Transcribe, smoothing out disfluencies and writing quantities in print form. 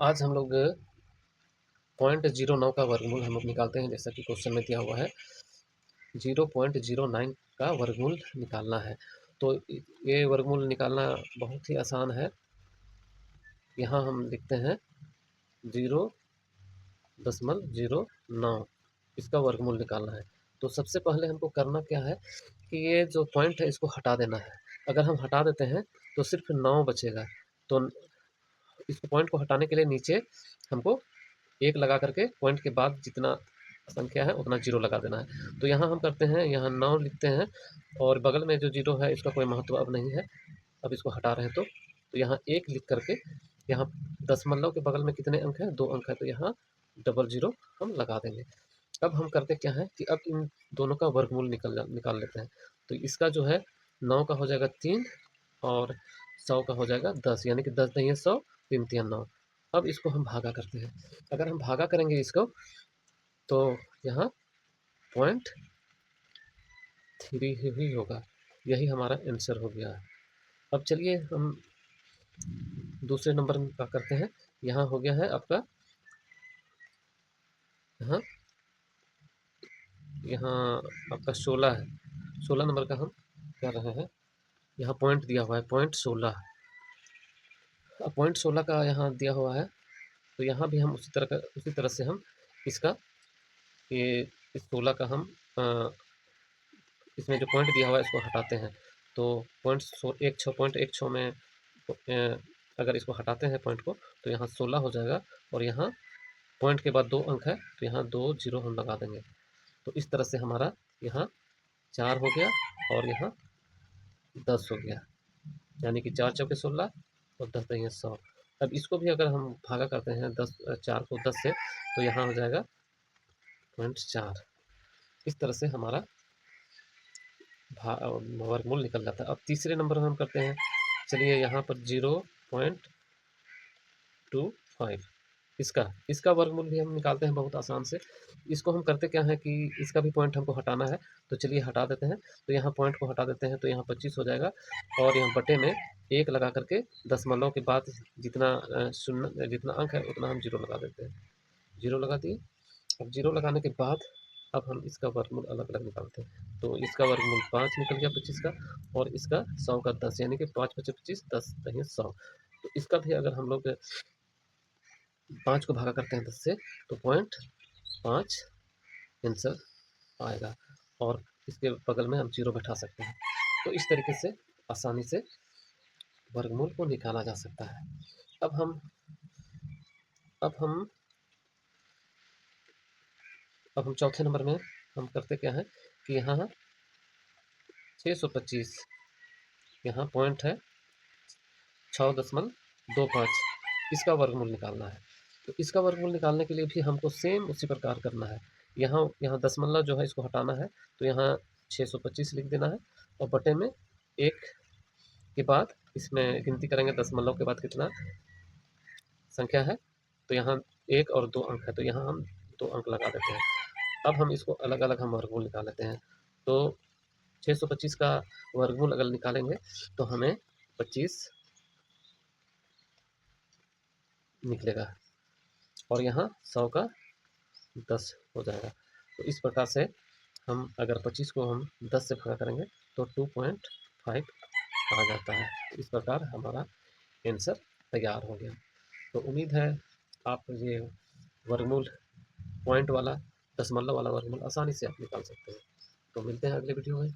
आज हम लोग 0.09 का वर्गमूल हम लोग निकालते हैं, जैसा कि क्वेश्चन में दिया हुआ है 0.09 का वर्गमूल निकालना है। तो ये वर्गमूल निकालना बहुत ही आसान है। यहाँ हम लिखते हैं 0.09 इसका वर्गमूल निकालना है। तो सबसे पहले हमको करना क्या है कि ये जो पॉइंट है इसको हटा देना है। अगर हम हटा देते हैं तो सिर्फ 9 बचेगा। तो इस पॉइंट को हटाने के लिए नीचे हमको 1 लगा करके पॉइंट के बाद जितना संख्या है उतना 0 लगा देना है। तो यहाँ हम करते हैं, यहाँ 9 लिखते हैं और बगल में जो 0 है इसका कोई महत्व अब नहीं है। अब इसको हटा रहे हैं तो यहाँ 1 लिख करके यहाँ दशमलव के बगल में कितने अंक हैं? 2 अंक है, तो यहाँ डबल 0 हम लगा देंगे। अब हम करते क्या है कि अब इन दोनों का वर्गमूल निकाल लेते हैं। तो इसका जो है 9 का हो जाएगा 3 और 100 का हो जाएगा 10, यानी कि 10 नहीं है 100, 3 तिया 9। अब इसको हम भागा करते हैं। अगर हम भागा करेंगे इसको तो यहाँ 0.3 ही होगा। यही हमारा आंसर हो गया। अब चलिए हम दूसरे नंबर में क्या करते हैं। यहाँ हो गया है आपका, यहाँ यहाँ आपका 16 है। 16 नंबर का हम कर रहे हैं। यहाँ पॉइंट दिया हुआ है, पॉइंट 16। अब पॉइंट 16 का यहाँ दिया हुआ है, तो यहाँ भी हम उसी तरह से हम इसका ये इस 16 का हम इसमें जो पॉइंट दिया हुआ है इसको हटाते हैं। तो पॉइंट 16 में अगर इसको हटाते हैं पॉइंट को तो यहाँ 16 हो जाएगा और यहाँ पॉइंट के बाद 2 अंक है तो यहाँ 2 0 हम लगा देंगे। तो इस तरह से हमारा यहाँ 4 हो गया और यहाँ 10 हो गया, यानी कि 4 चौके 16 और 10 दही 100। अब इसको भी अगर हम भागा करते हैं 4 को 10 से तो यहाँ हो जाएगा 0.4। इस तरह से हमारा वर्गमूल निकल जाता है। अब तीसरे नंबर में हम करते हैं। चलिए यहाँ पर 0.25 इसका वर्गमूल भी हम निकालते हैं बहुत आसान से। इसको हम करते क्या है कि इसका भी पॉइंट हमको हटाना है, तो चलिए हटा देते हैं। तो यहाँ पॉइंट को हटा देते हैं तो यहाँ 25 हो जाएगा और यहाँ बटे में 1 लगा करके दशमलव के बाद जितना शून्य जितना अंक है उतना हम 0 लगा देते हैं। 0 लगा दिए। अब 0 लगाने के बाद अब हम इसका वर्गमूल अलग अलग निकालते हैं। तो इसका वर्गमूल 5 निकल गया 25 का और इसका 100 का 10, यानी कि 5 पचे 25, 10 दही 100। तो इसका भी अगर हम लोग 5 को भागा करते हैं 10 से तो 0.5 आंसर आएगा और इसके बगल में हम 0 बैठा सकते हैं। तो इस तरीके से आसानी से वर्गमूल को निकाला जा सकता है। अब हम अब हम अब हम चौथे नंबर में हम करते क्या है कि यहाँ 625 यहाँ पॉइंट है 6.25, इसका वर्गमूल निकालना है। तो इसका वर्गमूल निकालने के लिए भी हमको सेम उसी प्रकार करना है। यहाँ यहाँ दशमलव जो है इसको हटाना है, तो यहाँ 625 लिख देना है और बटे में 1 के बाद इसमें गिनती करेंगे दशमलव के बाद कितना संख्या है, तो यहाँ 1 और 2 अंक है, तो यहाँ हम 2 अंक लगा देते हैं। अब हम इसको अलग अलग हम वर्गमूल निकाल लेते हैं। तो 625 का वर्गमूल अगर निकालेंगे तो हमें 25 निकलेगा और यहाँ 100 का 10 हो जाएगा। तो इस प्रकार से हम अगर 25 को हम 10 से भागा करेंगे तो 2.5 आ जाता है। तो इस प्रकार हमारा आंसर तैयार हो गया। तो उम्मीद है आप ये वर्गमूल पॉइंट वाला दशमलव वाला वर्गमूल आसानी से आप निकाल सकते हैं। तो मिलते हैं अगले वीडियो में।